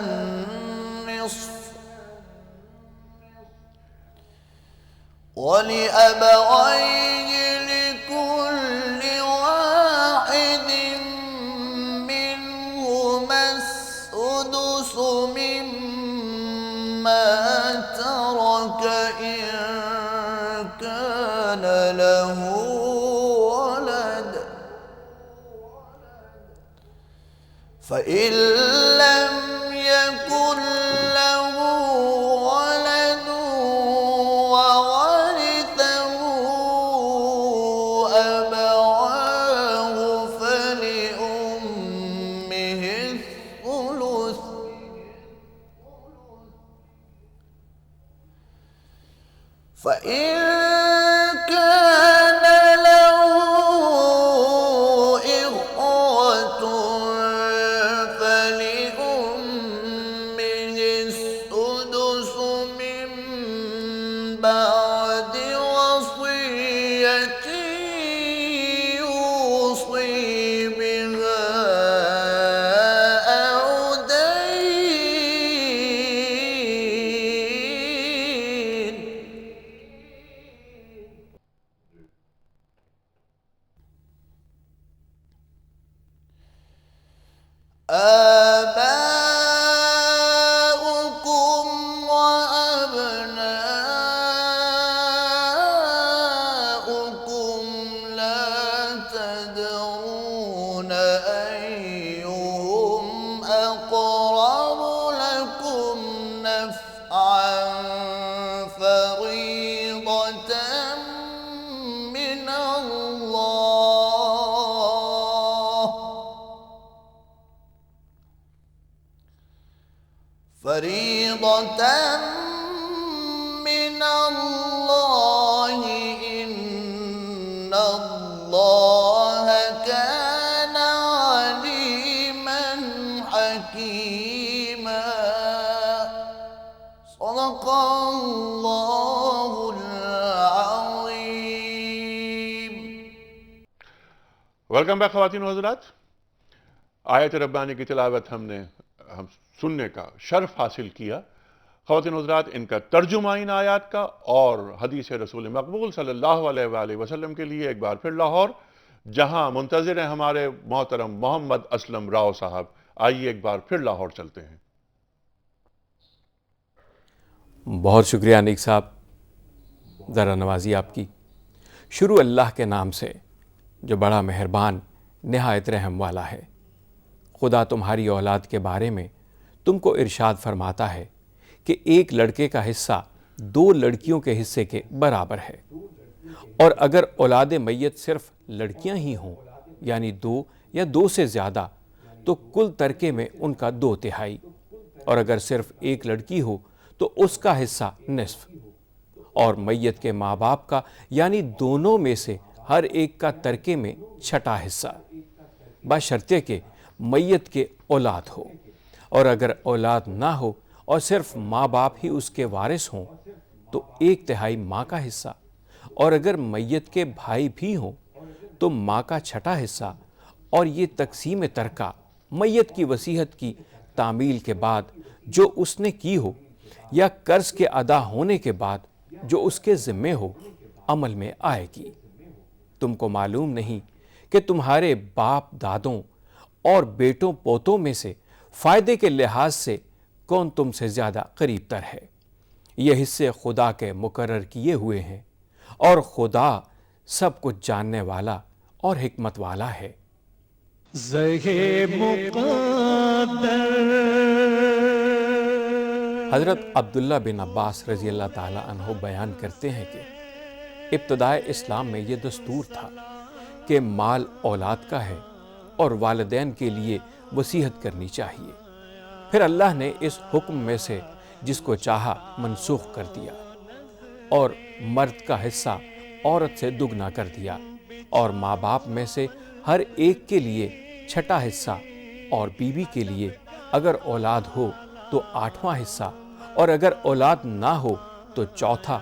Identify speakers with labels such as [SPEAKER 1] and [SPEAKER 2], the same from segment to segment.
[SPEAKER 1] النصف ولأبويه لكل واحد منهما السدس مما ترك إن كان له ولد فإن لم يكن له ولد وورثه أبواه فلأمه الثلث فإن كان له إخوة فلأمه السدس من بعد وصية يوصي بها أو دين آباؤكم وأبناؤكم لا تدرون أيهم أقرب لكم نفعا فريضة من الله إن الله كان عليما حكيما صدق الله العظيم.
[SPEAKER 2] ویلکم بیک خواتین و حضرات. آیت ربانی کی تلاوت ہم سننے کا شرف حاصل کیا. خواتین و حضرات، ان کا ترجمہ ان آیات کا اور حدیث رسول مقبول صلی اللہ علیہ وآلہ وسلم کے لیے ایک بار پھر لاہور، جہاں منتظر ہیں ہمارے محترم محمد اسلم راؤ صاحب. آئیے ایک بار پھر لاہور چلتے ہیں.
[SPEAKER 3] بہت شکریہ انیک صاحب، ذرا نوازی آپ کی. شروع اللہ کے نام سے جو بڑا مہربان نہایت رحم والا ہے. خدا تمہاری اولاد کے بارے میں تم کو ارشاد فرماتا ہے کہ ایک لڑکے کا حصہ 2 لڑکیوں کے حصے کے برابر ہے، اور اگر اولاد میت صرف لڑکیاں ہی ہوں یعنی 2 یا 2 سے زیادہ تو کل ترکے میں ان کا 2/3، اور اگر صرف ایک لڑکی ہو تو اس کا حصہ نصف، اور میت کے ماں باپ کا یعنی دونوں میں سے ہر ایک کا ترکے میں 6واں حصہ، بشرطے کہ میت کے اولاد ہو. اور اگر اولاد نہ ہو اور صرف ماں باپ ہی اس کے وارث ہوں تو 1/3 ماں کا حصہ، اور اگر میت کے بھائی بھی ہوں تو ماں کا 6واں حصہ. اور یہ تقسیم ترکہ میت کی وصیت کی تعمیل کے بعد جو اس نے کی ہو یا قرض کے ادا ہونے کے بعد جو اس کے ذمے ہو عمل میں آئے گی. تم کو معلوم نہیں کہ تمہارے باپ دادوں اور بیٹوں پوتوں میں سے فائدے کے لحاظ سے کون تم سے زیادہ قریب تر ہے. یہ حصے خدا کے مقرر کیے ہوئے ہیں، اور خدا سب کچھ جاننے والا اور حکمت والا ہے. حضرت عبداللہ بن عباس رضی اللہ تعالیٰ عنہ بیان کرتے ہیں کہ ابتدائے اسلام میں یہ دستور تھا کہ مال اولاد کا ہے اور والدین کے لیے وصیت کرنی چاہیے. پھر اللہ نے اس حکم میں سے جس کو چاہا منسوخ کر دیا، اور مرد کا حصہ عورت سے دگنا کر دیا، اور ماں باپ میں سے ہر ایک کے لیے 6واں حصہ، اور بیوی کے لیے اگر اولاد ہو تو 8واں حصہ، اور اگر اولاد نہ ہو تو 4تھا،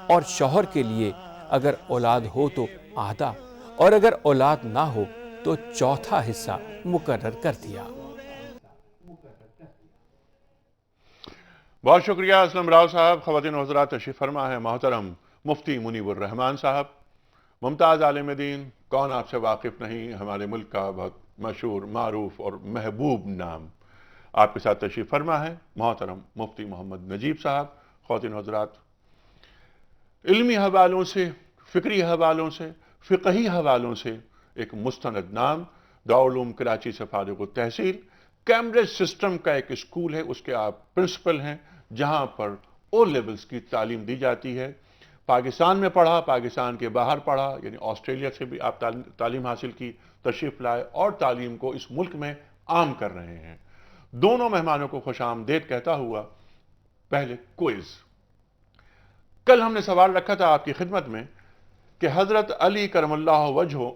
[SPEAKER 3] اور شوہر کے لیے اگر اولاد ہو تو آدھا، اور اگر اولاد نہ ہو تو 4تھا حصہ مقرر کر دیا.
[SPEAKER 2] بہت شکریہ اسلم راؤ صاحب. خواتین و حضرات، تشریف فرما ہے محترم مفتی منیب الرحمان صاحب، ممتاز عالم دین. کون آپ سے واقف نہیں، ہمارے ملک کا بہت مشہور، معروف اور محبوب نام. آپ کے ساتھ تشریف فرما ہے محترم مفتی محمد نجیب صاحب. خواتین و حضرات، علمی حوالوں سے، فکری حوالوں سے، فقہی حوالوں سے ایک مستند نام. دارالعلوم کراچی سے فارغ التحصیل، کیمبرج سسٹم کا ایک اسکول ہے، اس کے آپ پرنسپل ہیں، جہاں پر او لیولز کی تعلیم دی جاتی ہے. پاکستان میں پڑھا، پاکستان کے باہر پڑھا، یعنی آسٹریلیا سے بھی آپ تعلیم حاصل کی، تشریف لائے اور تعلیم کو اس ملک میں عام کر رہے ہیں. دونوں مہمانوں کو خوش آمدید کہتا ہوا پہلے کوئز. کل ہم نے سوال رکھا تھا آپ کی خدمت میں کہ حضرت علی کرم اللہ وجہہ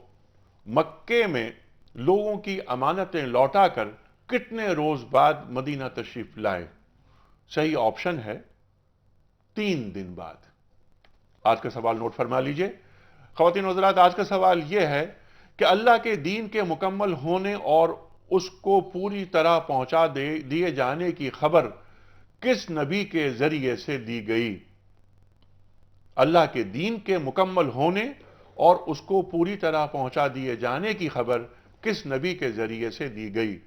[SPEAKER 2] مکے میں لوگوں کی امانتیں لوٹا کر کتنے روز بعد مدینہ تشریف لائے؟ صحیح آپشن ہے 3 دن بعد. آج کا سوال نوٹ فرما لیجئے. خواتین و حضرات، آج کا سوال یہ ہے کہ اللہ کے دین کے مکمل ہونے اور اس کو پوری طرح پہنچا دیے جانے کی خبر کس نبی کے ذریعے سے دی گئی؟ اللہ کے دین کے مکمل ہونے اور اس کو پوری طرح پہنچا دیے جانے کی خبر کس نبی کے ذریعے سے دی گئی؟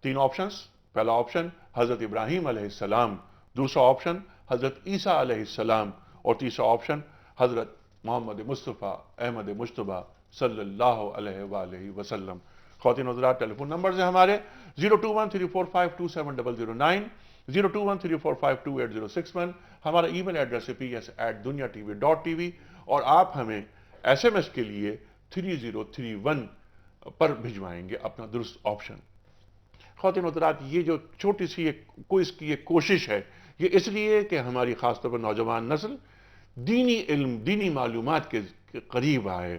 [SPEAKER 2] تین آپشنز، پہلا آپشن حضرت ابراہیم علیہ السلام، دوسرا آپشن حضرت عیسیٰ علیہ السلام، اور تیسرا آپشن حضرت محمد مصطفیٰ احمد مجتبیٰ صلی اللہ علیہ وآلہ وسلم۔ خواتین و حضرات، ٹیلی فون نمبرز ہیں ہمارے 0213452709، 0213452861، ہمارا ای میل ایڈریس ہے ps@dunyatv.tv، اور آپ ہمیں SMS کے لیے 3031 پر بھجوائیں گے اپنا درست آپشن۔ خواتین و حضرات، یہ جو چھوٹی سی کوئز کی ایک کوشش ہے، یہ اس لیے کہ ہماری خاص طور پر نوجوان نسل دینی علم، دینی معلومات کے قریب آئے۔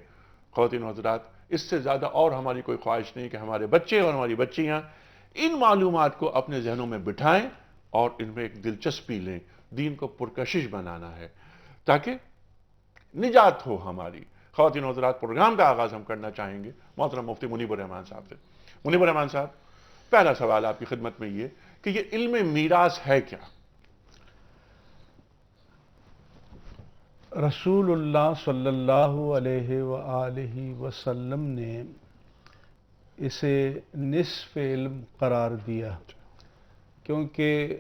[SPEAKER 2] خواتین و حضرات، اس سے زیادہ اور ہماری کوئی خواہش نہیں کہ ہمارے بچے اور ہماری بچیاں ان معلومات کو اپنے ذہنوں میں بٹھائیں اور ان میں ایک دلچسپی لیں۔ دین کو پرکشش بنانا ہے تاکہ نجات ہو ہماری۔ خواتین و حضرات، پروگرام کا آغاز ہم کرنا چاہیں گے محترم مفتی منیب الرحمان صاحب سے۔ منیب الرحمان صاحب، پہلا سوال آپ کی خدمت میں یہ کہ یہ علم میراث ہے کیا؟
[SPEAKER 4] رسول اللہ صلی اللہ علیہ وآلہ وسلم نے اسے نصف علم قرار دیا، کیونکہ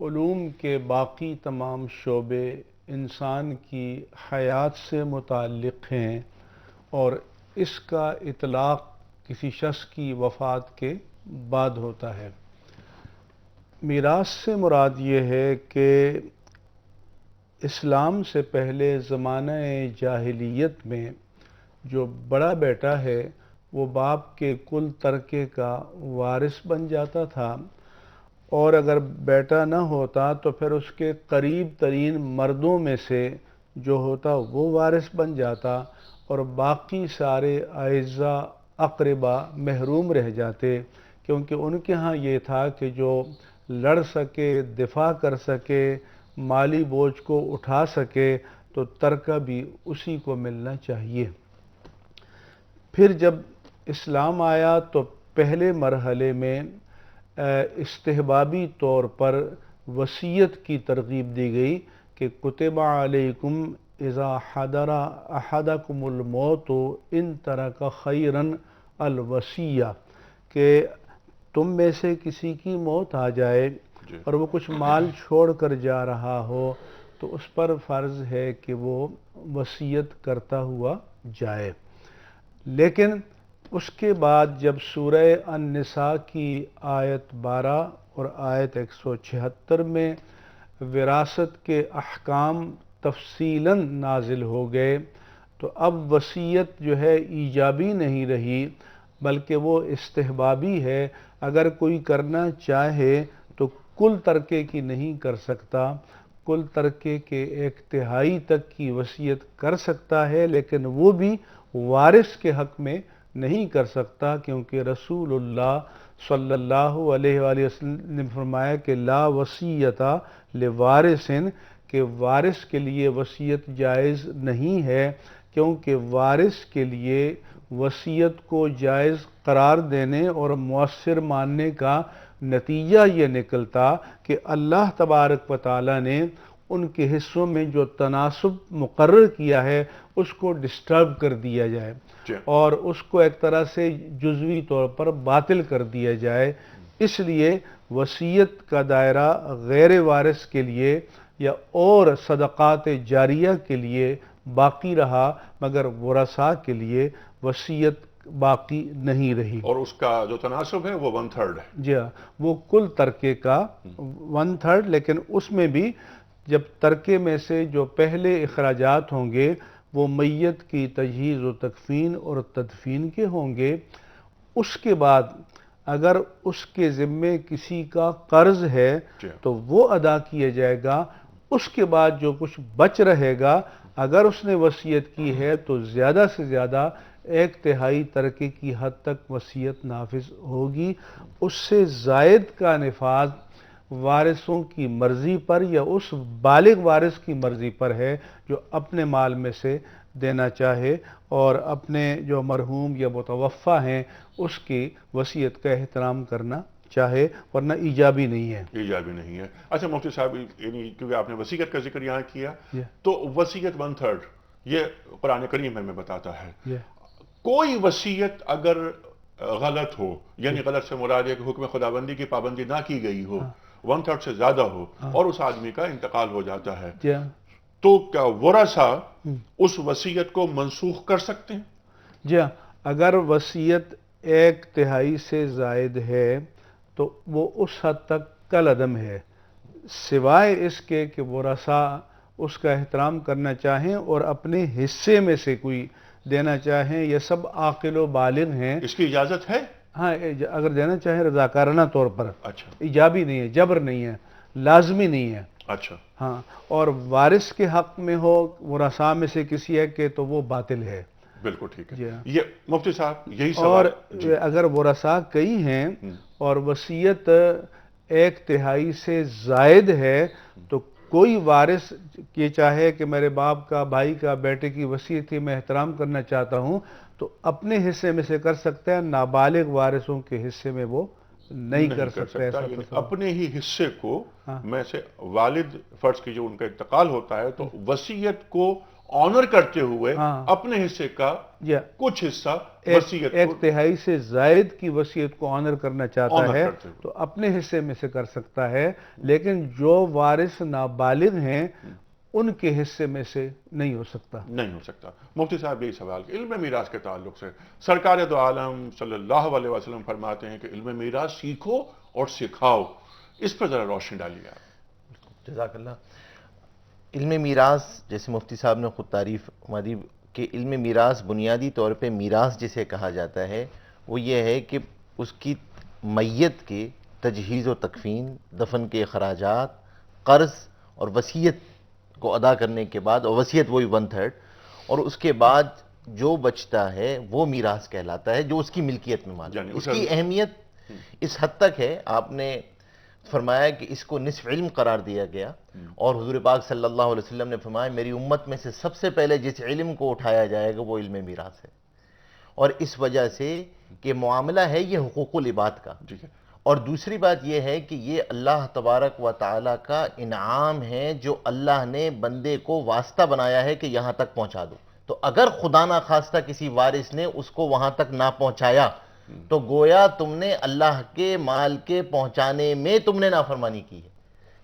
[SPEAKER 4] علوم کے باقی تمام شعبے انسان کی حیات سے متعلق ہیں، اور اس کا اطلاق کسی شخص کی وفات کے بعد ہوتا ہے۔ میراث سے مراد یہ ہے کہ اسلام سے پہلے زمانہ جاہلیت میں جو بڑا بیٹا ہے وہ باپ کے کل ترکے کا وارث بن جاتا تھا، اور اگر بیٹا نہ ہوتا تو پھر اس کے قریب ترین مردوں میں سے جو ہوتا وہ وارث بن جاتا، اور باقی سارے اعزاء اقربا محروم رہ جاتے، کیونکہ ان کے ہاں یہ تھا کہ جو لڑ سکے، دفاع کر سکے، مالی بوجھ کو اٹھا سکے تو ترکہ بھی اسی کو ملنا چاہیے۔ پھر جب اسلام آیا تو پہلے مرحلے میں استحبابی طور پر وصیت کی ترغیب دی گئی کہ کتب علیکم اذا حضر احدکم الموت ان ترک خیرا الوصیہ، کہ تم میں سے کسی کی موت آ جائے اور وہ کچھ مال چھوڑ کر جا رہا ہو تو اس پر فرض ہے کہ وہ وصیت کرتا ہوا جائے۔ لیکن اس کے بعد جب سورہ النساء کی آیت 12 اور آیت 176 میں وراثت کے احکام تفصیلاً نازل ہو گئے تو اب وصیت جو ہے ایجابی نہیں رہی بلکہ وہ استحبابی ہے۔ اگر کوئی کرنا چاہے تو کل ترکے کی نہیں کر سکتا، کل ترکے کے 1/3 تک کی وصیت کر سکتا ہے، لیکن وہ بھی وارث کے حق میں نہیں کر سکتا، کیونکہ رسول اللہ صلی اللہ علیہ وآلہ وسلم نے فرمایا کہ لا وصیت لوارث، کہ وارث کے لیے وصیت جائز نہیں ہے، کیونکہ وارث کے لیے وصیت کو جائز قرار دینے اور مؤثر ماننے کا نتیجہ یہ نکلتا کہ اللہ تبارک و تعالیٰ نے ان کے حصوں میں جو تناسب مقرر کیا ہے اس کو ڈسٹرب کر دیا جائے اور اس کو ایک طرح سے جزوی طور پر باطل کر دیا جائے۔ اس لیے وصیت کا دائرہ غیر وارث کے لیے یا اور صدقات جاریہ کے لیے باقی رہا، مگر ورثاء کے لیے وصیت باقی نہیں رہی،
[SPEAKER 2] اور اس کا جو تناسب ہے وہ 1/3 ہے۔
[SPEAKER 4] جی ہاں، وہ کل ترکے کا 1/3، لیکن اس میں بھی جب ترکے میں سے جو پہلے اخراجات ہوں گے وہ میت کی تجہیز و تکفین اور تدفین کے ہوں گے۔ اس کے بعد اگر اس کے ذمے کسی کا قرض ہے تو وہ ادا کیا جائے گا۔ اس کے بعد جو کچھ بچ رہے گا اگر اس نے وصیت کی ہے تو زیادہ سے زیادہ 1/3 ترکے کی حد تک وصیت نافذ ہوگی۔ اس سے زائد کا نفاذ وارثوں کی مرضی پر یا اس بالغ وارث کی مرضی پر ہے جو اپنے مال میں سے دینا چاہے اور اپنے جو مرحوم یا متوفی ہیں اس کی وصیت کا احترام کرنا چاہے، ورنہ ایجابی نہیں ہے۔
[SPEAKER 2] ایجابی نہیں ہے۔ اچھا مفتی صاحب، یعنی کیونکہ آپ نے وصیت کا ذکر یہاں کیا تو وصیت 1/3 یہ قرآن کریم میں بتاتا ہے۔ کوئی وصیت اگر غلط ہو، یعنی غلط سے مراد ہے کہ حکم خداوندی کی پابندی نہ کی گئی ہو، 1/3 سے زیادہ ہو اور اس آدمی کا انتقال ہو جاتا ہے،
[SPEAKER 4] جی ہاں
[SPEAKER 2] تو کیا ورثہ اس وصیت کو منسوخ کر سکتے ہیں؟
[SPEAKER 4] جی ہاں، اگر وصیت 1/3 سے زائد ہے تو وہ اس حد تک کالعدم ہے، سوائے اس کے کہ ورثہ اس کا احترام کرنا چاہیں اور اپنے حصے میں سے کوئی دینا چاہیں. یہ سب عاقل و بالغ ہیں.
[SPEAKER 2] اس کی اجازت ہے؟
[SPEAKER 4] ہاں اگر دینا چاہیں رضاکارانہ طور پر،
[SPEAKER 2] اچھا
[SPEAKER 4] ایجابی نہیں ہے، جبر نہیں ہے، لازمی نہیں ہے.
[SPEAKER 2] اچھا
[SPEAKER 4] ہاں، اور وارث کے حق میں ہو ورثاء میں سے کسی ایک کے تو وہ باطل ہے.
[SPEAKER 2] بالکل ٹھیک ہے.
[SPEAKER 4] جی ہاں.
[SPEAKER 2] یہ مفتی صاحب یہی
[SPEAKER 4] اور
[SPEAKER 2] سوال جی
[SPEAKER 4] اگر ورثاء کئی ہیں اور وصیت 1/3 سے زائد ہے تو کوئی وارث یہ چاہے کہ میرے باپ کا، بھائی کا، بیٹے کی وصیت تھی، میں احترام کرنا چاہتا ہوں، تو اپنے حصے میں سے کر سکتا ہے. نابالغ وارثوں کے حصے میں وہ نہیں کر سکتا. ایسا
[SPEAKER 2] یعنی
[SPEAKER 4] تصور.
[SPEAKER 2] اپنے ہی حصے کو
[SPEAKER 4] ہاں.
[SPEAKER 2] میں سے والد فرض کی جو ان کا انتقال ہوتا ہے تو وصیت کو آنر کرتے ہوئے
[SPEAKER 4] ہاں.
[SPEAKER 2] اپنے حصے کا
[SPEAKER 4] یا
[SPEAKER 2] کچھ حصہ وصیت کو
[SPEAKER 4] 1/3 سے زائد کی وصیت کو آنر کرنا چاہتا
[SPEAKER 2] آنر
[SPEAKER 4] ہے
[SPEAKER 2] کرتے ہوئے
[SPEAKER 4] تو اپنے حصے میں سے کر سکتا ہے، لیکن جو وارث نابالغ ہیں ان کے حصے میں سے نہیں ہو سکتا.
[SPEAKER 2] نہیں ہو سکتا. مفتی صاحب یہی سوال کہ علم میراث کے تعلق سے سرکار دو عالم صلی اللہ علیہ وسلم فرماتے ہیں کہ علم میراث سیکھو اور سکھاؤ. اس پر ذرا روشنی ڈالیے آپ.
[SPEAKER 5] جزاک اللہ. علم میراث جیسے مفتی صاحب نے خود تعریف ہماری کہ علم میراث بنیادی طور پہ میراث جسے کہا جاتا ہے وہ یہ ہے کہ اس کی میت کے تجہیز و تکفین، دفن کے اخراجات، قرض اور وصیت کو ادا کرنے کے بعد، اور وصیت وہی 1/3، اور اس کے بعد جو بچتا ہے وہ میراث کہلاتا ہے جو اس کی ملکیت میں مال.
[SPEAKER 2] یعنی
[SPEAKER 5] اس کی اہمیت اس حد تک ہے، آپ نے فرمایا کہ اس کو نصف علم قرار دیا گیا، اور حضور پاک صلی اللہ علیہ وسلم نے فرمایا میری امت میں سے سب سے پہلے جس علم کو اٹھایا جائے گا وہ علم میراث ہے. اور اس وجہ سے کہ معاملہ ہے یہ حقوق العباد کا.
[SPEAKER 2] ٹھیک ہے.
[SPEAKER 5] اور دوسری بات یہ ہے کہ یہ اللہ تبارک و تعالیٰ کا انعام ہے جو اللہ نے بندے کو واسطہ بنایا ہے کہ یہاں تک پہنچا دو. تو اگر خدا نہ خواستہ کسی وارث نے اس کو وہاں تک نہ پہنچایا تو گویا تم نے اللہ کے مال کے پہنچانے میں تم نے نافرمانی کی ہے.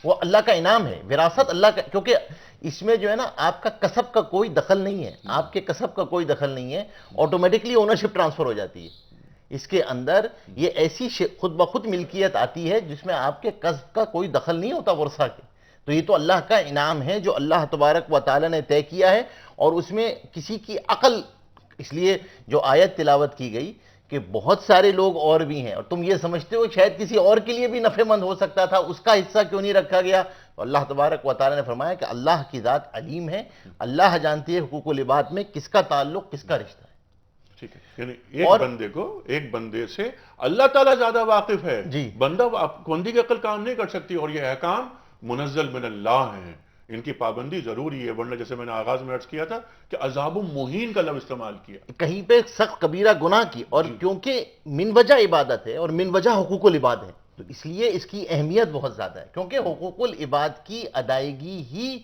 [SPEAKER 5] وہ اللہ کا انعام ہے، وراثت اللہ کا، کیونکہ اس میں جو ہے نا آپ کا کسب کا کوئی دخل نہیں ہے، آپ کے کسب کا کوئی دخل نہیں ہے، آٹومیٹکلی اونرشپ ٹرانسفر ہو جاتی ہے. اس کے اندر یہ ایسی خود بخود ملکیت آتی ہے جس میں آپ کے کسب کا کوئی دخل نہیں ہوتا ورثہ کے. تو یہ تو اللہ کا انعام ہے جو اللہ تبارک و تعالیٰ نے طے کیا ہے، اور اس میں کسی کی عقل، اس لیے جو آیت تلاوت کی گئی کہ بہت سارے لوگ اور بھی ہیں اور تم یہ سمجھتے ہو شاید کسی اور کے لیے بھی نفع مند ہو سکتا تھا، اس کا حصہ کیوں نہیں رکھا گیا؟ تو اللہ تبارک و تعالیٰ نے فرمایا کہ اللہ کی ذات علیم ہے، اللہ جانتی ہے حقوق العباد میں کس کا تعلق کس کا رشتہ ہے.
[SPEAKER 2] ٹھیک ہے. یعنی ایک بندے سے اللہ تعالیٰ زیادہ واقف ہے.
[SPEAKER 5] جی.
[SPEAKER 2] بندی کی عقل کام نہیں کر سکتی، اور یہ احکام منزل من اللہ ہیں، ان کی پابندی ضروری ہے. ورنہ جیسے میں نے آغاز میں عرض کیا تھا کہ عذاب مہین کا لفظ استعمال کیا،
[SPEAKER 5] کہیں پہ سخت کبیرہ گناہ کی، اور کیونکہ من وجہ عبادت ہے اور من وجہ حقوق العباد ہے تو اس لیے اس کی اہمیت بہت زیادہ ہے، کیونکہ حقوق العباد کی ادائیگی ہی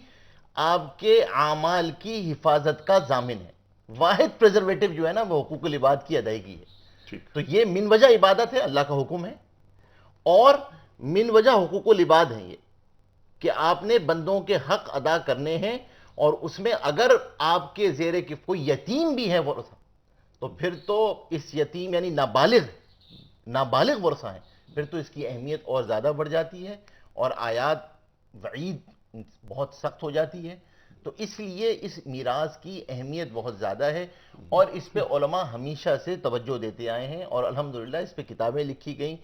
[SPEAKER 5] آپ کے اعمال کی حفاظت کا ضامن ہے. واحد پریزرویٹو جو ہے نا وہ حقوق العباد کی ادائیگی ہے.
[SPEAKER 2] ٹھیک.
[SPEAKER 5] تو یہ من وجہ عبادت ہے، اللہ کا حکم ہے، اور من وجہ حقوق العباد ہے یہ کہ آپ نے بندوں کے حق ادا کرنے ہیں، اور اس میں اگر آپ کے زیر کی کوئی یتیم بھی ہے ورثہ تو پھر تو اس یتیم یعنی نابالغ ورثہ ہیں، پھر تو اس کی اہمیت اور زیادہ بڑھ جاتی ہے، اور آیات وعید بہت سخت ہو جاتی ہے. تو اس لیے اس میراث کی اہمیت بہت زیادہ ہے، اور اس پہ علماء ہمیشہ سے توجہ دیتے آئے ہیں، اور الحمدللہ اس پہ کتابیں لکھی گئیں،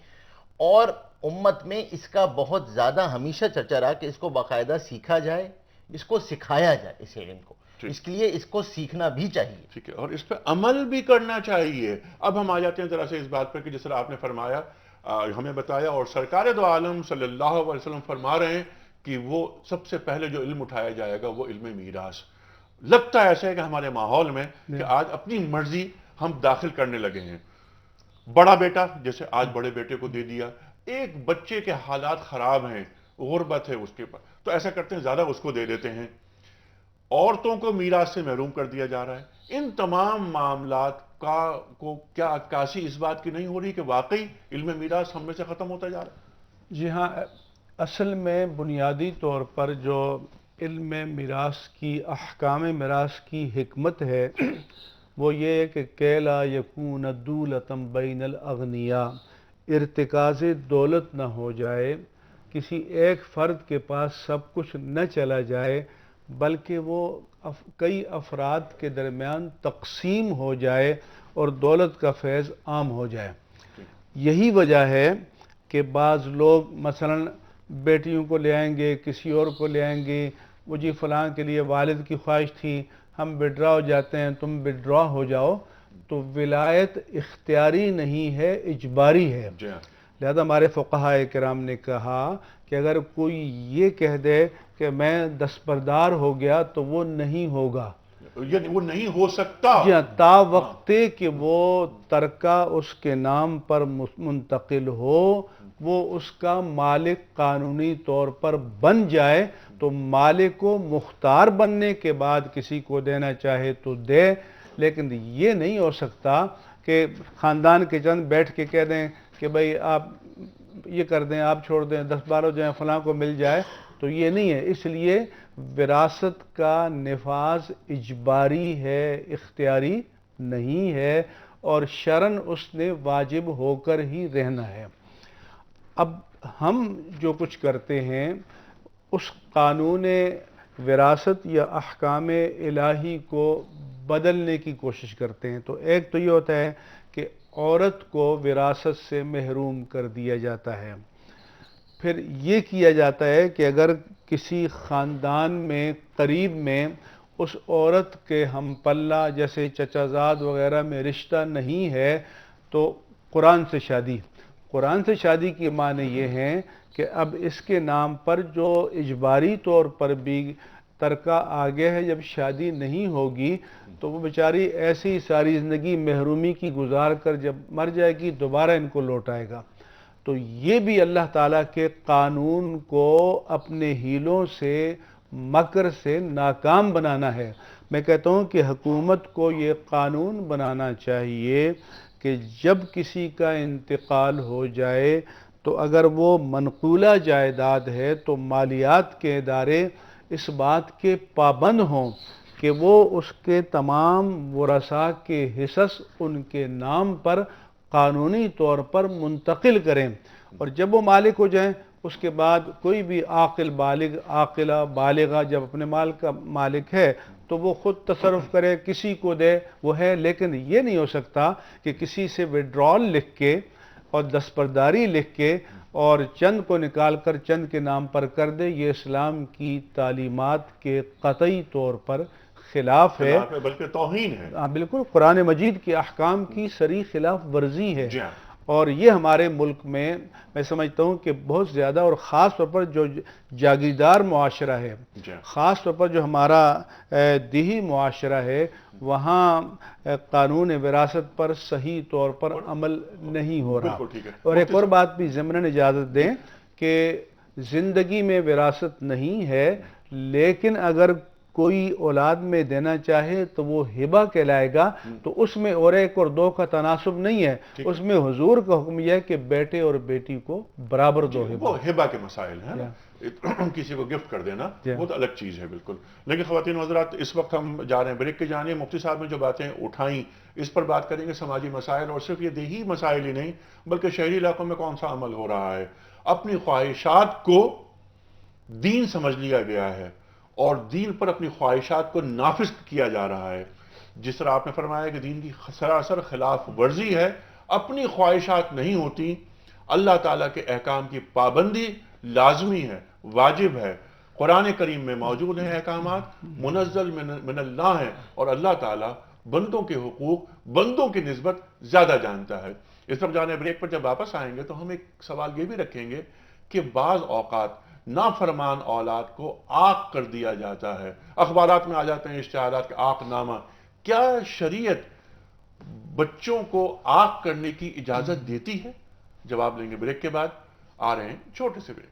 [SPEAKER 5] اور امت میں اس کا بہت زیادہ ہمیشہ چرچا رہا کہ اس کو باقاعدہ سیکھا جائے، اس کو سکھایا جائے، اس علم کو. اس کے لیے اس کو سیکھنا بھی چاہیے.
[SPEAKER 2] ٹھیک ہے. اور اس پہ عمل بھی کرنا چاہیے. اب ہم آ جاتے ہیں ذرا سے اس بات پر کہ جس طرح آپ نے فرمایا، ہمیں بتایا، اور سرکار دو عالم صلی اللہ علیہ وسلم فرما رہے ہیں کہ وہ سب سے پہلے جو علم اٹھایا جائے گا وہ علم میراث. لگتا ہے ایسا ہے کہ ہمارے ماحول میں کہ آج اپنی مرضی ہم داخل کرنے لگے ہیں. بڑا بیٹا جیسے آج بڑے بیٹے کو دے دیا، ایک بچے کے حالات خراب ہیں، غربت ہے اس کے پاس، تو ایسا کرتے ہیں زیادہ اس کو دے دیتے ہیں. عورتوں کو میراث سے محروم کر دیا جا رہا ہے. ان تمام معاملات کو کیا عکاسی اس بات کی نہیں ہو رہی کہ واقعی علم میراث ہم میں سے ختم ہوتا جا رہا ہے؟
[SPEAKER 4] جی ہاں، اصل میں بنیادی طور پر جو علم میراث کی، احکام میراث کی حکمت ہے وہ یہ ہے کہ کیلا یکون دولتم بین الاغنیاء، ارتکاز دولت نہ ہو جائے، کسی ایک فرد کے پاس سب کچھ نہ چلا جائے، بلکہ وہ کئی افراد کے درمیان تقسیم ہو جائے اور دولت کا فیض عام ہو جائے۔ یہی وجہ ہے کہ بعض لوگ مثلا بیٹیوں کو لے آئیں گے، کسی اور کو لے آئیں گے، وہ جی فلاں کے لیے والد کی خواہش تھی، ہم وڈرا ہو جاتے ہیں، تم وڈرا ہو جاؤ۔ تو ولایت اختیاری نہیں ہے، اجباری ہے۔
[SPEAKER 2] جی ہاں،
[SPEAKER 4] لہذا ہمارے فقہائے کرام نے کہا کہ اگر کوئی یہ کہہ دے کہ میں دستبردار ہو گیا تو وہ نہیں ہوگا،
[SPEAKER 2] یعنی وہ نہیں ہو سکتا۔
[SPEAKER 4] جی ہاں، تا وقتے کہ وہ ترکہ اس کے نام پر منتقل ہو، وہ اس کا مالک قانونی طور پر بن جائے تو مالک کو مختار بننے کے بعد کسی کو دینا چاہے تو دے، لیکن یہ نہیں ہو سکتا کہ خاندان کے چند بیٹھ کے کہہ دیں کہ بھئی آپ یہ کر دیں، آپ چھوڑ دیں، 10-12 جو ہیں فلاں کو مل جائے، تو یہ نہیں ہے۔ اس لیے وراثت کا نفاذ اجباری ہے، اختیاری نہیں ہے، اور شرعاً اس نے واجب ہو کر ہی رہنا ہے۔ اب ہم جو کچھ کرتے ہیں اس قانون وراثت یا احکام الہی کو بدلنے کی کوشش کرتے ہیں۔ تو ایک تو یہ ہوتا ہے کہ عورت کو وراثت سے محروم کر دیا جاتا ہے۔ پھر یہ کیا جاتا ہے کہ اگر کسی خاندان میں قریب میں اس عورت کے ہم پلہ جیسے چچا زاد وغیرہ میں رشتہ نہیں ہے تو قرآن سے شادی۔ قرآن سے شادی کی معنی یہ ہے کہ اب اس کے نام پر جو اجباری طور پر بھی ترکہ آ گیا ہے، جب شادی نہیں ہوگی تو وہ بیچاری ایسی ساری زندگی محرومی کی گزار کر جب مر جائے گی دوبارہ ان کو لوٹ آئے گا۔ تو یہ بھی اللہ تعالیٰ کے قانون کو اپنے ہیلوں سے، مکر سے ناکام بنانا ہے۔ میں کہتا ہوں کہ حکومت کو یہ قانون بنانا چاہیے کہ جب کسی کا انتقال ہو جائے تو اگر وہ منقولہ جائیداد ہے تو مالیات کے ادارے اس بات کے پابند ہوں کہ وہ اس کے تمام ورثاء کے حصص ان کے نام پر قانونی طور پر منتقل کریں، اور جب وہ مالک ہو جائیں اس کے بعد کوئی بھی عاقل بالغ، عاقلہ بالغہ جب اپنے مال کا مالک ہے تو وہ خود تصرف کرے، کسی کو دے، وہ ہے۔ لیکن یہ نہیں ہو سکتا کہ کسی سے وڈرال لکھ کے اور دستبرداری لکھ کے اور چند کو نکال کر چند کے نام پر کر دے۔ یہ اسلام کی تعلیمات کے قطعی طور پر خلاف ہے،
[SPEAKER 2] بلکہ توہین ہے۔
[SPEAKER 4] ہاں بالکل، قرآن مجید کے احکام کی صریح خلاف ورزی ہے۔
[SPEAKER 2] جی ہاں،
[SPEAKER 4] اور یہ ہمارے ملک میں سمجھتا ہوں کہ بہت زیادہ، اور خاص طور پر جو جاگیردار معاشرہ ہے،
[SPEAKER 2] جی ہاں،
[SPEAKER 4] خاص طور پر جو ہمارا دیہی معاشرہ ہے، وہاں قانون وراثت پر صحیح طور پر عمل نہیں ہو رہا۔
[SPEAKER 2] بالکل ٹھیک ہے۔
[SPEAKER 4] اور ایک اور بات بھی ضمناً اجازت دیں کہ زندگی میں وراثت نہیں ہے، لیکن اگر کوئی اولاد میں دینا چاہے تو وہ ہبہ کہلائے گا، تو اس میں اور ایک اور دو کا تناسب نہیں ہے، اس میں حضور کا حکم یہ ہے کہ بیٹے اور بیٹی کو برابر دو ہبہ۔
[SPEAKER 2] وہ ہبہ کے مسائل ہیں نا، کسی کو گفٹ کر دینا وہ تو الگ چیز ہے بالکل۔ لیکن خواتین و حضرات، اس وقت ہم جا رہے ہیں بریک کی جانب۔ مفتی صاحب نے جو باتیں اٹھائیں اس پر بات کریں گے، سماجی مسائل، اور صرف یہ دیہی مسائل ہی نہیں بلکہ شہری علاقوں میں کون سا عمل ہو رہا ہے۔ اپنی خواہشات کو دین سمجھ لیا گیا ہے اور دین پر اپنی خواہشات کو نافذ کیا جا رہا ہے۔ جس طرح آپ نے فرمایا کہ دین کی سراسر خلاف ورزی ہے، اپنی خواہشات نہیں ہوتی، اللہ تعالیٰ کے احکام کی پابندی لازمی ہے، واجب ہے۔ قرآن کریم میں موجود ہیں احکامات، منزل من اللہ ہیں، اور اللہ تعالیٰ بندوں کے حقوق بندوں کی نسبت زیادہ جانتا ہے۔ اس طرف جانے بریک پر جب واپس آئیں گے تو ہم ایک سوال یہ بھی رکھیں گے کہ بعض اوقات نافرمان اولاد کو عاق کر دیا جاتا ہے، اخبارات میں آ جاتے ہیں اشتہارات کے عاق نامہ۔ کیا شریعت بچوں کو عاق کرنے کی اجازت دیتی ہے؟ جواب لیں گے بریک کے بعد۔ آ رہے ہیں چھوٹے سے بریک۔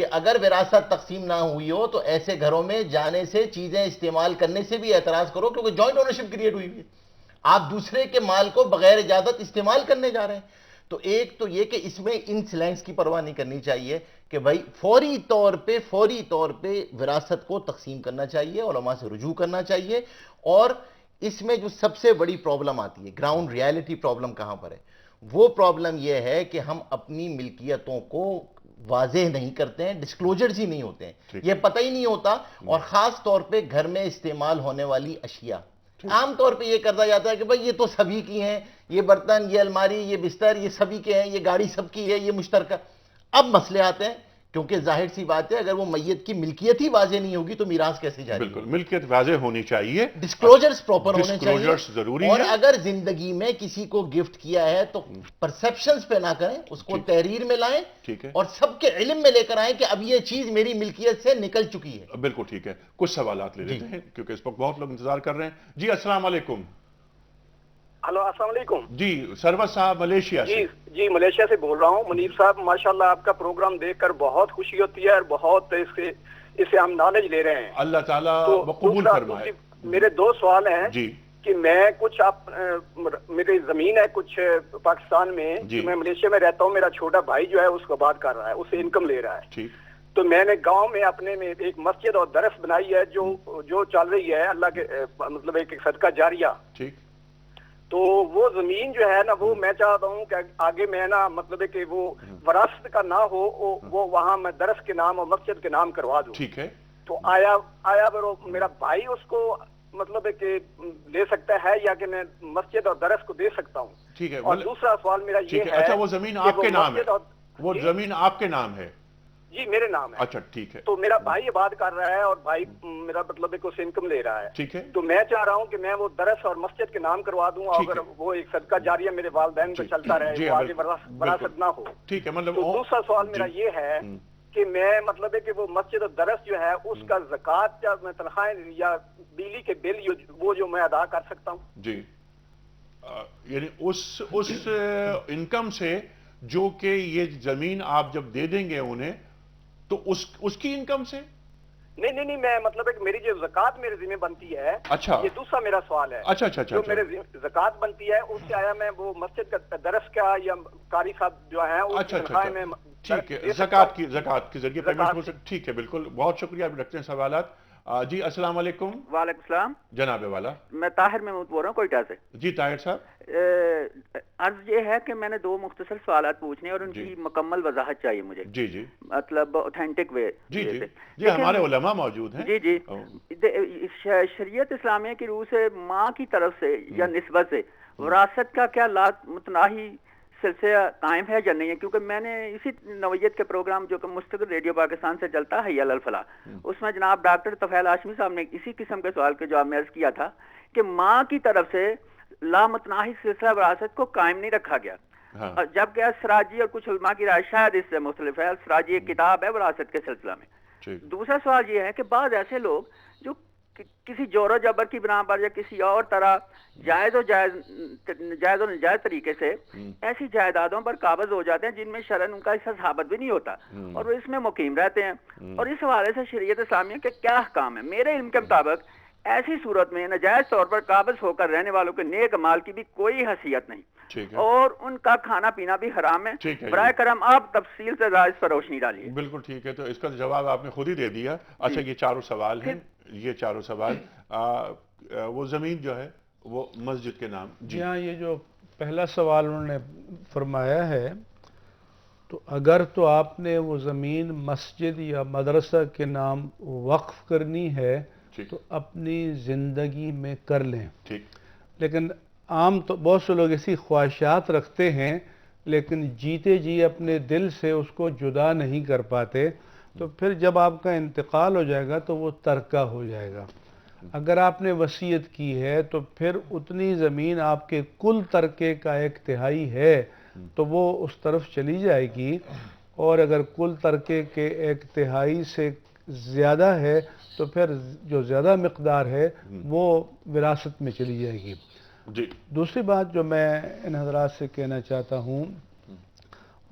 [SPEAKER 5] کہ اگر وراثت تقسیم نہ ہوئی ہو تو ایسے گھروں میں جانے سے چیزیں استعمال کرنے سے بھی اعتراض کرو، کیونکہ جوائنٹ اونرشپ کریٹ ہوئی ہے، آپ دوسرے کے مال کو بغیر اجازت استعمال کرنے جا رہے ہیں۔ تو ایک تو یہ کہ اس میں ان سلینگز کی پرواہ نہیں کرنی چاہیے کہ بھائی فوری طور پہ وراثت کو تقسیم کرنا چاہیے، علماء سے رجوع کرنا چاہیے۔ اور اس میں جو سب سے بڑی پرابلم آتی ہے، گراؤنڈ ریالٹی پرابلم کہاں پر ہے، وہ پرابلم یہ ہے کہ ہم اپنی ملکیتوں کو واضح نہیں کرتے ہیں، ڈسکلوجرز ہی نہیں ہوتے ہیں، یہ پتہ ہی نہیں ہوتا۔ اور خاص طور پہ گھر میں استعمال ہونے والی اشیاء، عام طور پہ یہ کرتا جاتا ہے کہ بھائی یہ تو سبھی کی ہیں، یہ برتن، یہ الماری، یہ بستر، یہ سبھی کے ہیں، یہ گاڑی سب کی ہے، یہ مشترکہ۔ اب مسئلے آتے ہیں، کیونکہ ظاہر سی بات ہے اگر وہ میت کی ملکیت ہی واضح نہیں ہوگی تو میراث کیسے جاری
[SPEAKER 2] بالکل ملکیت واضح ہونی چاہیے،
[SPEAKER 5] ڈسکلوجرز پراپر ہونے
[SPEAKER 2] Disclosures
[SPEAKER 5] چاہیے۔
[SPEAKER 2] ضروری
[SPEAKER 5] اور
[SPEAKER 2] ہیں۔
[SPEAKER 5] اگر زندگی میں کسی کو گفٹ کیا ہے تو پرسیپشنز پہ نہ کریں، اس کو تحریر میں لائیں
[SPEAKER 2] ٹھیک ہے،
[SPEAKER 5] اور سب کے علم میں لے کر آئیں کہ اب یہ چیز میری ملکیت سے نکل چکی ہے۔
[SPEAKER 2] بالکل ٹھیک ہے۔ کچھ سوالات لے لیتے ہیں کیونکہ اس وقت بہت لوگ انتظار کر رہے ہیں۔ جی السلام علیکم۔
[SPEAKER 6] ہلو السلام علیکم۔
[SPEAKER 2] جی سروت صاحب ملیشیا سے۔
[SPEAKER 6] جی ملیشیا سے بول رہا ہوں۔ منیب صاحب ماشاءاللہ آپ کا پروگرام دیکھ کر بہت خوشی ہوتی ہے اور بہت اس سے ہم نالج لے رہے ہیں۔
[SPEAKER 2] اللہ تعالیٰ
[SPEAKER 6] تو
[SPEAKER 2] قبول فرمائے۔
[SPEAKER 6] میرے دو سوال ہیں
[SPEAKER 2] جی
[SPEAKER 6] کہ میں کچھ میری زمین ہے کچھ پاکستان میں،
[SPEAKER 2] جی
[SPEAKER 6] میں ملیشیا میں رہتا ہوں، میرا چھوٹا بھائی جو ہے اس کو آباد کر رہا ہے، اس سے انکم لے رہا ہے۔
[SPEAKER 2] ٹھیک،
[SPEAKER 6] تو میں نے گاؤں میں اپنے میں ایک مسجد اور درس بنائی ہے جو چل رہی ہے اللہ کے مطلب ایک صدقہ جاریہ۔
[SPEAKER 2] ٹھیک،
[SPEAKER 6] تو وہ زمین جو ہے نا وہ میں چاہتا ہوں کہ آگے میں نا مطلب ہے کہ وہ وراثت کا نہ ہو، وہ وہاں میں درس کے نام اور مسجد کے نام کروا دوں۔
[SPEAKER 2] ٹھیک ہے،
[SPEAKER 6] تو آیا میرا بھائی اس کو مطلب ہے کہ لے سکتا ہے یا کہ میں مسجد اور درس کو دے سکتا ہوں؟
[SPEAKER 2] ٹھیک ہے۔
[SPEAKER 6] اور دوسرا سوال میرا
[SPEAKER 2] ٹھیک
[SPEAKER 6] یہ
[SPEAKER 2] ہے،
[SPEAKER 6] ہے
[SPEAKER 2] اچھا وہ زمین
[SPEAKER 6] کہ
[SPEAKER 2] آپ کے نام ہے؟
[SPEAKER 6] مسجد اور
[SPEAKER 2] وہ
[SPEAKER 6] جی
[SPEAKER 2] زمین آپ کے نام ہے؟
[SPEAKER 6] جی میرے نام ہے۔
[SPEAKER 2] اچھا ٹھیک ہے،
[SPEAKER 6] تو میرا بھائی آباد کر رہا ہے اور بھائی میرا مطلب ہے کہ اسے انکم لے رہا ہے۔
[SPEAKER 2] ٹھیک ہے،
[SPEAKER 6] تو میں چاہ رہا ہوں کہ میں وہ درس اور مسجد کے نام کروا دوں،
[SPEAKER 2] ٹھیک
[SPEAKER 6] اگر
[SPEAKER 2] ہے۔
[SPEAKER 6] وہ ایک صدقہ جاریہ میرے والدین پہ
[SPEAKER 2] جی،
[SPEAKER 6] چلتا رہے،
[SPEAKER 2] جی
[SPEAKER 6] وہ
[SPEAKER 2] ہاں،
[SPEAKER 6] آگے
[SPEAKER 2] بالکل،
[SPEAKER 6] وراثت نہ ہو۔
[SPEAKER 2] ٹھیک ہے، مطلب
[SPEAKER 6] تو دوسرا سوال میرا
[SPEAKER 2] جی،
[SPEAKER 6] یہ ہے کہ میں مطلب ہے کہ وہ مسجد اور درس جو ہے اس کا زکوٰۃ یا میں تنخواہیں یا بجلی کے بل وہ جو میں ادا کر سکتا ہوں؟
[SPEAKER 2] جی یعنی اس انکم سے جو کہ یہ زمین آپ جب دے دیں گے انہیں تو اس کی انکم سے؟
[SPEAKER 6] نہیں میں مطلب ہے کہ میری جو زکوٰۃ میرے ذمہ بنتی ہے،
[SPEAKER 2] اچھا،
[SPEAKER 6] یہ دوسرا میرا سوال ہے۔
[SPEAKER 2] اچھا
[SPEAKER 6] جو میرے زکوٰۃ بنتی ہے اس سے آیا میں وہ مسجد کا درس کا یا قاری صاحب جو ہیں اس کی تنخواہیں میں
[SPEAKER 2] ٹھیک ہے،
[SPEAKER 6] دے سکتا ہوں؟
[SPEAKER 2] زکوٰۃ کے ذریعے پیمنٹ ہو سکتی، ٹھیک ہے، بالکل، بہت شکریہ، آپ رکھتے ہیں سوالات۔ جی السلام علیکم۔
[SPEAKER 7] وعلیکم السلام،
[SPEAKER 2] جناب والا۔
[SPEAKER 7] میں طاہر محمود بول رہا ہوں کوئٹہ سے۔
[SPEAKER 2] جی طاہر صاحب،
[SPEAKER 7] عرض یہ ہے کہ میں نے دو مختصر سوالات پوچھنے اور ان
[SPEAKER 2] جی
[SPEAKER 7] کی مکمل وضاحت چاہیے مجھے،
[SPEAKER 2] جی جی
[SPEAKER 7] مطلب اوتھینٹک وے
[SPEAKER 2] جی جی
[SPEAKER 7] سے۔
[SPEAKER 2] جی ہمارے علماء موجود ہیں۔
[SPEAKER 7] جی شریعت اسلامیہ کی روح سے ماں کی طرف سے یا نسبت سے وراثت کا کیا لا متناہی سلسلہ قائم ہے یا نہیں ہے؟ کیونکہ میں نے اسی نوعیت کے پروگرام جو کہ مستقل ریڈیو پاکستان سے چلتا ہے حی علی الفلاح، اس میں جناب ڈاکٹر طفیل ہاشمی صاحب نے اسی قسم کے سوال کے جواب میں عرض کیا تھا کہ ماں کی طرف سے لامتناہی سلسلہ وراثت کو قائم نہیں رکھا گیا، جبکہ سراجی اور کچھ علماء کی رائے شاید اس سے مختلف ہے۔ سراجی ایک کتاب ہے وراثت کے سلسلہ میں۔ دوسرا سوال یہ ہے کہ بعض ایسے لوگ جو کسی جور و جبر کی بنا پر یا کسی اور طرح جائز و ناجائز طریقے سے ایسی جائیدادوں پر قابض ہو جاتے ہیں جن میں شرعاً ان کا حصہ ثابت بھی نہیں ہوتا اور وہ اس میں مقیم رہتے ہیں، اور اس حوالے سے شریعت اسلامیہ کے کیا احکام ہیں؟ میرے علم کے مطابق ایسی صورت میں ناجائز طور پر قابض ہو کر رہنے والوں کے نیک مال کی بھی کوئی حیثیت نہیں اور ان کا کھانا پینا بھی حرام ہے۔ برائے کرم آپ تفصیل سے اس پر روشنی ڈالیے۔
[SPEAKER 2] بالکل ٹھیک ہے، تو اس کا جواب آپ نے خود ہی دے دیا۔ اچھا یہ چاروں سوال ہیں، یہ چاروں سوال، وہ زمین جو ہے وہ مسجد کے نام۔ جی
[SPEAKER 4] ہاں، یہ جو پہلا سوال انہوں نے فرمایا ہے تو اگر تو آپ نے وہ زمین مسجد یا مدرسہ کے نام وقف کرنی ہے تو اپنی زندگی میں کر لیں،
[SPEAKER 2] ٹھیک،
[SPEAKER 4] لیکن عام تو بہت سے لوگ ایسی خواہشات رکھتے ہیں لیکن جیتے جی اپنے دل سے اس کو جدا نہیں کر پاتے، تو پھر جب آپ کا انتقال ہو جائے گا تو وہ ترکہ ہو جائے گا۔ اگر آپ نے وصیت کی ہے تو پھر اتنی زمین آپ کے کل ترکے کا 1/3 ہے تو وہ اس طرف چلی جائے گی، اور اگر کل ترکے کے 1/3 سے زیادہ ہے تو پھر جو زیادہ مقدار ہے وہ وراثت میں چلی جائے گی۔
[SPEAKER 2] جی
[SPEAKER 4] دوسری بات جو میں ان حضرات سے کہنا چاہتا ہوں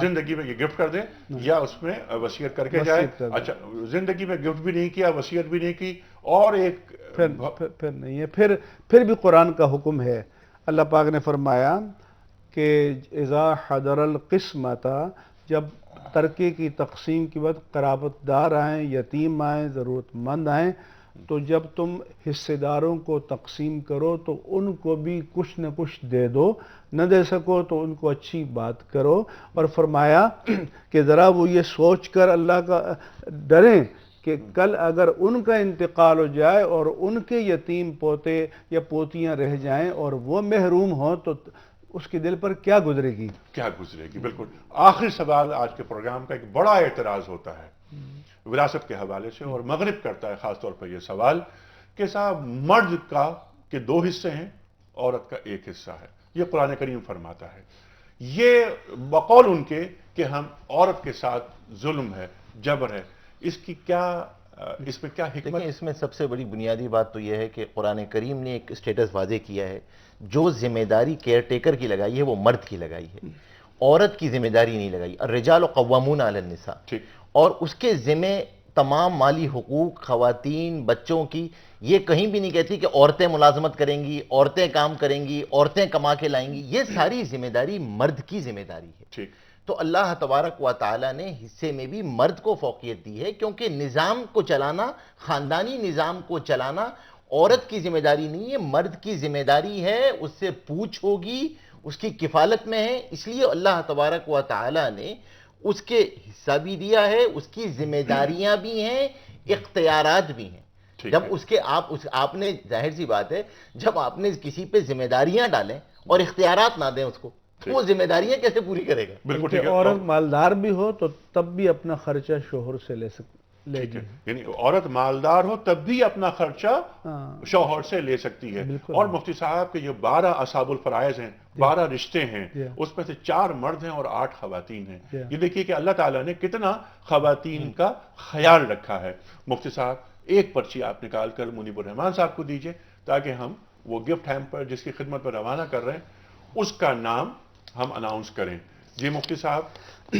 [SPEAKER 2] زندگی میں یہ گفٹ کر دے یا اس میں وصیت کر کے جائے. اچھا زندگی میں گفٹ بھی نہیں کیا، وصیت بھی نہیں کی، اور ایک
[SPEAKER 4] پھر نہیں ہے. پھر بھی قرآن کا حکم ہے. اللہ پاک نے فرمایا کہ اذا حضر القسمت، جب ترکے کی تقسیم کے وقت قرابت دار آئیں، یتیم آئیں، ضرورت مند آئیں، تو جب تم حصے داروں کو تقسیم کرو تو ان کو بھی کچھ نہ کچھ دے دو، نہ دے سکو تو ان کو اچھی بات کرو. اور فرمایا کہ ذرا وہ یہ سوچ کر اللہ کا ڈریں کہ کل اگر ان کا انتقال ہو جائے اور ان کے یتیم پوتے یا پوتیاں رہ جائیں اور وہ محروم ہوں تو اس کے دل پر کیا گزرے گی.
[SPEAKER 2] بالکل. آخری سوال آج کے پروگرام کا، ایک بڑا اعتراض ہوتا ہے وراثت کے حوالے سے، اور مغرب کرتا ہے خاص طور پر یہ سوال کہ صاحب مرد کا کہ 2 حصے ہیں، عورت کا 1 حصہ ہے. یہ قرآن کریم فرماتا ہے. یہ بقول ان کے کہ ہم عورت کے ساتھ ظلم ہے، جبر ہے. اس میں کیا حکمت؟
[SPEAKER 5] دیکھیں، اس میں سب سے بڑی بنیادی بات تو یہ ہے کہ قرآن کریم نے ایک اسٹیٹس واضح کیا ہے. جو ذمہ داری کیئر ٹیکر کی لگائی ہے وہ مرد کی لگائی ہے، عورت کی ذمہ داری نہیں لگائی. الرجال قوامون علی النساء. اور اس کے ذمہ تمام مالی حقوق، خواتین، بچوں کی، یہ کہیں بھی نہیں کہتی کہ عورتیں ملازمت کریں گی، عورتیں کام کریں گی، عورتیں کما کے لائیں گی. یہ ساری ذمہ داری مرد کی ذمہ داری ہے. تو اللہ تبارک و تعالیٰ نے حصے میں بھی مرد کو فوقیت دی ہے، کیونکہ نظام کو چلانا، خاندانی نظام کو چلانا عورت کی ذمہ داری نہیں ہے، مرد کی ذمہ داری ہے. اس سے پوچھ ہوگی، اس کی کفالت میں ہے. اس لیے اللہ تبارک و تعالیٰ نے اس کے حصہ بھی دیا ہے، اس کی ذمہ داریاں بھی ہیں، اختیارات بھی ہیں. جب اس کے آپ نے، ظاہر سی بات ہے، جب آپ نے کسی پہ ذمہ داریاں ڈالیں اور اختیارات نہ دیں اس کو، وہ ذمہ داریاں کیسے پوری کرے گا؟
[SPEAKER 2] بالکل.
[SPEAKER 4] عورت مالدار بھی ہو تو تب بھی اپنا خرچہ شوہر سے لے جائے.
[SPEAKER 2] یعنی عورت مالدار ہو تب بھی اپنا خرچہ شوہر سے لے سکتی ہے. اور مفتی صاحب کے یہ 12 اصحاب الفرائض ہیں، 12 رشتے ہیں، اس میں سے 4 مرد ہیں اور 8 خواتین ہیں. یہ دیکھیے کہ اللہ تعالیٰ نے کتنا خواتین کا خیال رکھا ہے. مفتی صاحب ایک پرچی آپ نکال کر منیب الرحمان صاحب کو دیجئے تاکہ ہم وہ گفٹ ہیمپر جس کی خدمت پر روانہ کر رہے ہیں اس کا نام ہم اناؤنس کریں. جی مفتی صاحب.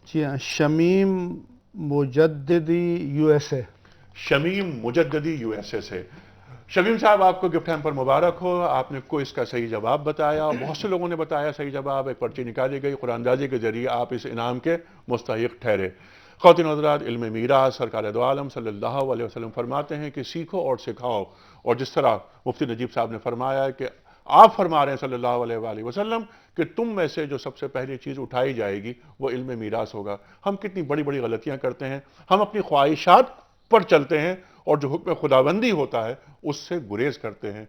[SPEAKER 4] جی ہاں، شمیم مجددی USA.
[SPEAKER 2] شمیم مجددی USA سے. شمیم صاحب آپ کو گفٹ ہیمپر مبارک ہو. آپ نے کو اس کا صحیح جواب بتایا، بہت سے لوگوں نے بتایا صحیح جواب. ایک پرچی نکالی گئی، قرآن اندازی کے ذریعے آپ اس انعام کے مستحق ٹھہرے. خواتین و حضرات، علم میراث سرکار دو عالم صلی اللہ علیہ وسلم فرماتے ہیں کہ سیکھو اور سکھاؤ. اور جس طرح مفتی نجیب صاحب نے فرمایا ہے کہ آپ فرما رہے ہیں صلی اللہ علیہ وآلہ وسلم کہ تم میں سے جو سب سے پہلی چیز اٹھائی جائے گی وہ علم میراث ہوگا. ہم کتنی بڑی بڑی غلطیاں کرتے ہیں. ہم اپنی خواہشات پر چلتے ہیں اور جو حکم خداوندی ہوتا ہے اس سے گریز کرتے ہیں،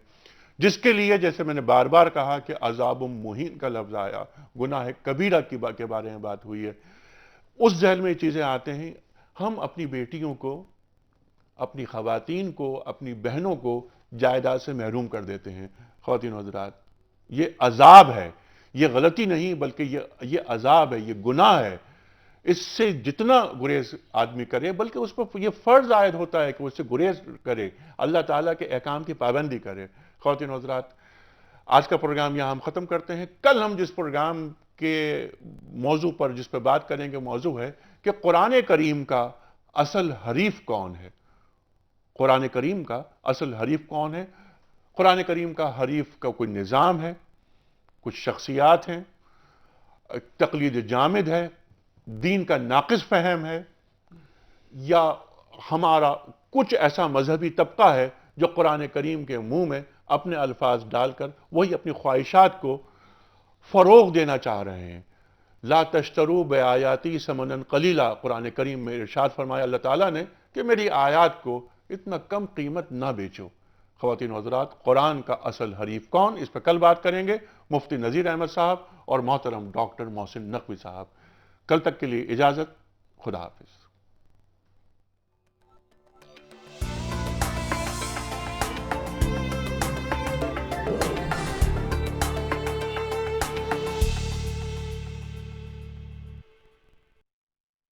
[SPEAKER 2] جس کے لیے جیسے میں نے بار بار کہا کہ عذاب مہین کا لفظ آیا، گناہ کبیرہ کے بارے میں بات ہوئی ہے. اس ذہن میں یہ چیزیں آتے ہیں. ہم اپنی بیٹیوں کو، اپنی خواتین کو، اپنی بہنوں کو جائیداد سے محروم کر دیتے ہیں. خواتین و حضرات، یہ عذاب ہے، یہ غلطی نہیں بلکہ یہ عذاب ہے، یہ گناہ ہے. اس سے جتنا گریز آدمی کرے، بلکہ اس پر یہ فرض عائد ہوتا ہے کہ اس سے گریز کرے، اللہ تعالیٰ کے احکام کی پابندی کرے. خواتین و حضرات، آج کا پروگرام یہاں ہم ختم کرتے ہیں. کل ہم جس پروگرام کے موضوع پر جس پہ بات کریں گے موضوع ہے کہ قرآن کریم کا اصل حریف کون ہے. قرآن کریم کا اصل حریف کون ہے؟ قرآن کریم کا حریف کا کوئی نظام ہے، کچھ شخصیات ہیں، تقلید جامد ہے، دین کا ناقص فہم ہے، یا ہمارا کچھ ایسا مذہبی طبقہ ہے جو قرآن کریم کے منہ میں اپنے الفاظ ڈال کر وہی اپنی خواہشات کو فروغ دینا چاہ رہے ہیں. لا تشترو بآیاتی ثمنا قلیلا، قرآن کریم میں ارشاد فرمایا اللہ تعالیٰ نے کہ میری آیات کو اتنا کم قیمت نہ بیچو. خواتین و حضرات، قرآن کا اصل حریف کون، اس پہ کل بات کریں گے مفتی نذیر احمد صاحب اور محترم ڈاکٹر محسن نقوی صاحب. کل تک کے لیے اجازت، خدا حافظ.